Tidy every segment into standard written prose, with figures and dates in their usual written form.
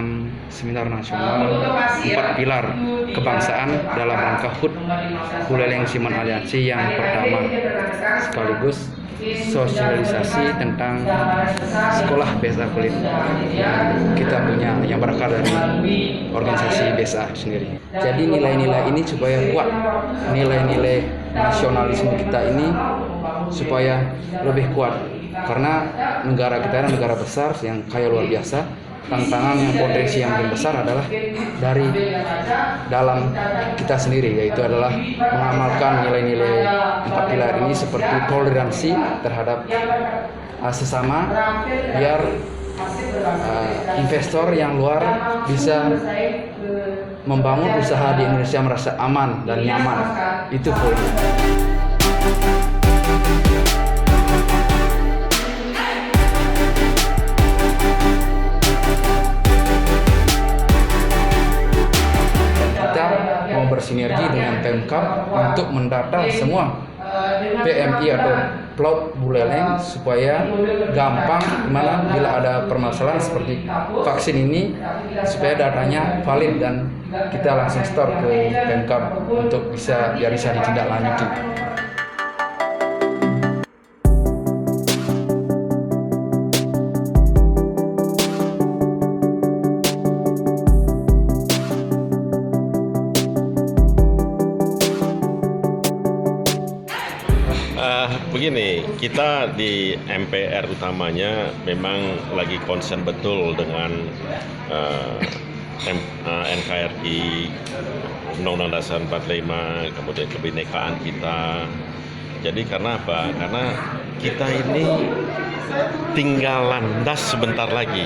dengan seminar nasional 4 pilar kebangsaan dalam rangka HUT Buleleng Siman Aliansi yang pertama, sekaligus sosialisasi tentang sekolah BSA Kulit yang kita punya, yang berasal dari organisasi BSA sendiri. Jadi nilai-nilai ini supaya kuat, nilai-nilai nasionalisme kita ini supaya lebih kuat, karena negara kita adalah negara besar yang kaya luar biasa. Tantangan yang potensi yang paling besar adalah dari dalam kita sendiri, yaitu adalah mengamalkan nilai-nilai 4 pilar ini seperti toleransi terhadap sesama, biar investor yang luar bisa membangun usaha di Indonesia merasa aman dan nyaman. Itu poinnya. Bersinergi dengan Pemkab untuk mendata semua PMI atau Plot Buleleng supaya gampang gimana bila ada permasalahan seperti vaksin ini, supaya datanya valid dan kita langsung store ke Pemkab untuk bisa ditindaklanjuti. Begini, kita di MPR utamanya memang lagi concern betul dengan NKRI, Undang-Undang Dasar 45, kemudian kebinekaan kita. Jadi karena apa? Karena kita ini tinggal landas sebentar lagi.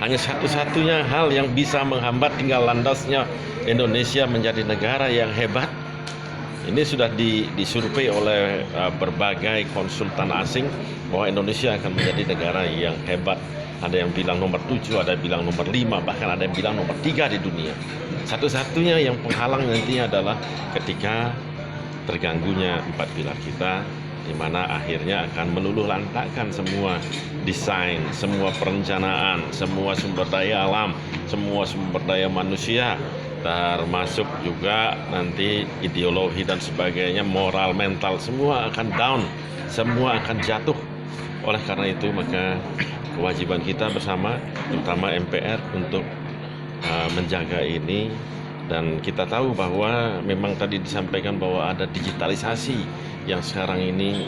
Hanya satu-satunya hal yang bisa menghambat tinggal landasnya Indonesia menjadi negara yang hebat. Ini sudah disurvei oleh berbagai konsultan asing bahwa Indonesia akan menjadi negara yang hebat. Ada yang bilang nomor 7, ada yang bilang nomor 5, bahkan ada yang bilang nomor 3 di dunia. Satu-satunya yang penghalang nantinya adalah ketika terganggunya 4 pilar kita, di mana akhirnya akan meluluh lantakkan semua desain, semua perencanaan, semua sumber daya alam, semua sumber daya manusia, termasuk juga nanti ideologi dan sebagainya, moral, mental, semua akan down, semua akan jatuh. Oleh karena itu maka kewajiban kita bersama, terutama MPR, untuk menjaga ini. Dan kita tahu bahwa memang tadi disampaikan bahwa ada digitalisasi yang sekarang ini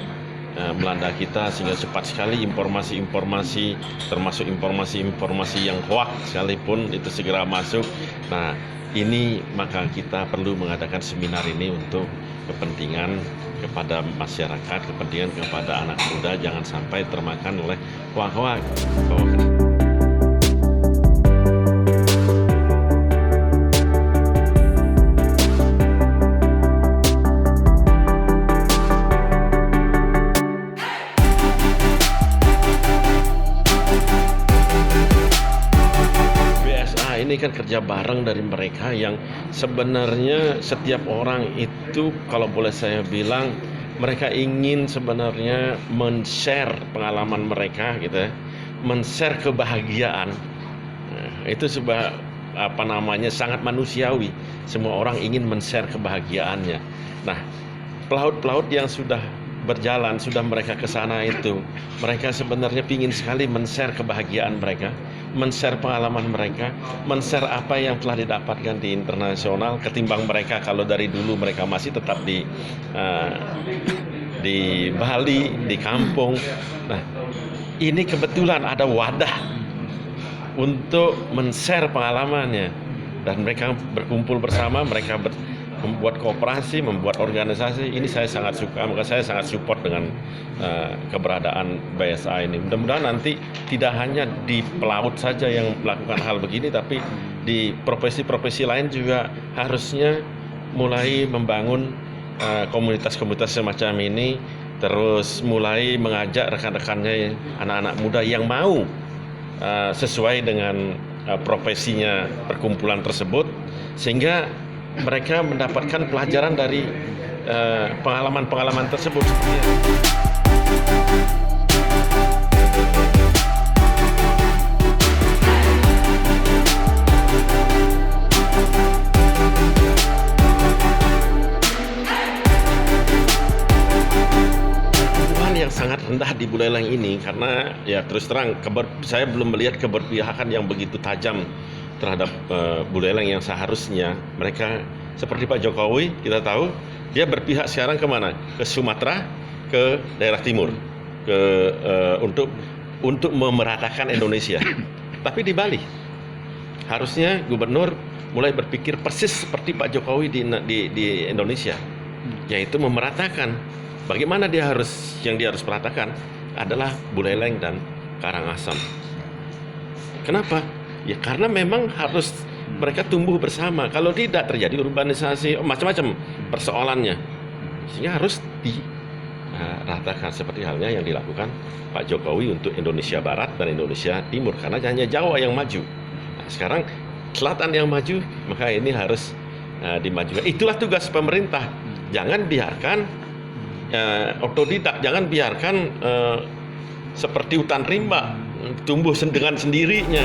melanda kita, sehingga cepat sekali informasi-informasi, termasuk informasi-informasi yang hoax sekalipun itu segera masuk. Nah, ini maka kita perlu mengadakan seminar ini untuk kepentingan kepada masyarakat, kepentingan kepada anak muda, jangan sampai termakan oleh hoax-hoax. Ini kan kerja bareng dari mereka yang sebenarnya setiap orang itu, kalau boleh saya bilang, mereka ingin sebenarnya men-share pengalaman mereka gitu ya, men-share kebahagiaan. Nah, itu sebuah sangat manusiawi. Semua orang ingin men-share kebahagiaannya. Nah, pelaut-pelaut yang sudah berjalan, sudah mereka ke sana itu, mereka sebenarnya ingin sekali men-share kebahagiaan mereka, men-share pengalaman mereka, men-share apa yang telah didapatkan di internasional, ketimbang mereka kalau dari dulu mereka masih tetap di Bali, di kampung. Nah, ini kebetulan ada wadah untuk men-share pengalamannya, dan mereka berkumpul bersama, mereka membuat kooperasi, membuat organisasi. Ini saya sangat suka, maka saya sangat support dengan keberadaan BSA ini. Mudah-mudahan nanti tidak hanya di pelaut saja yang melakukan hal begini, tapi di profesi-profesi lain juga harusnya mulai membangun komunitas-komunitas semacam ini, terus mulai mengajak rekan-rekannya, anak-anak muda yang mau sesuai dengan profesinya perkumpulan tersebut, sehingga mereka mendapatkan pelajaran dari pengalaman-pengalaman tersebut. rendah di Buleleng ini karena ya terus terang saya belum melihat keberpihakan yang begitu tajam terhadap Buleleng yang seharusnya mereka seperti Pak Jokowi kita tahu dia berpihak sekarang kemana? Ke Sumatera, ke daerah timur, untuk memeratakan Indonesia. Tapi di Bali harusnya gubernur mulai berpikir persis seperti Pak Jokowi di Indonesia, yaitu memeratakan. Bagaimana yang dia harus perhatikan adalah Buleleng dan Karangasem. Kenapa? Ya karena memang harus mereka tumbuh bersama. Kalau tidak terjadi urbanisasi, macam-macam persoalannya. Sehingga harus diratakan seperti halnya yang dilakukan Pak Jokowi untuk Indonesia Barat dan Indonesia Timur. Karena hanya Jawa yang maju. Nah, sekarang Selatan yang maju, maka ini harus dimajukan. Itulah tugas pemerintah. Jangan biarkan otodidak, jangan biarkan seperti hutan rimba tumbuh dengan sendirinya.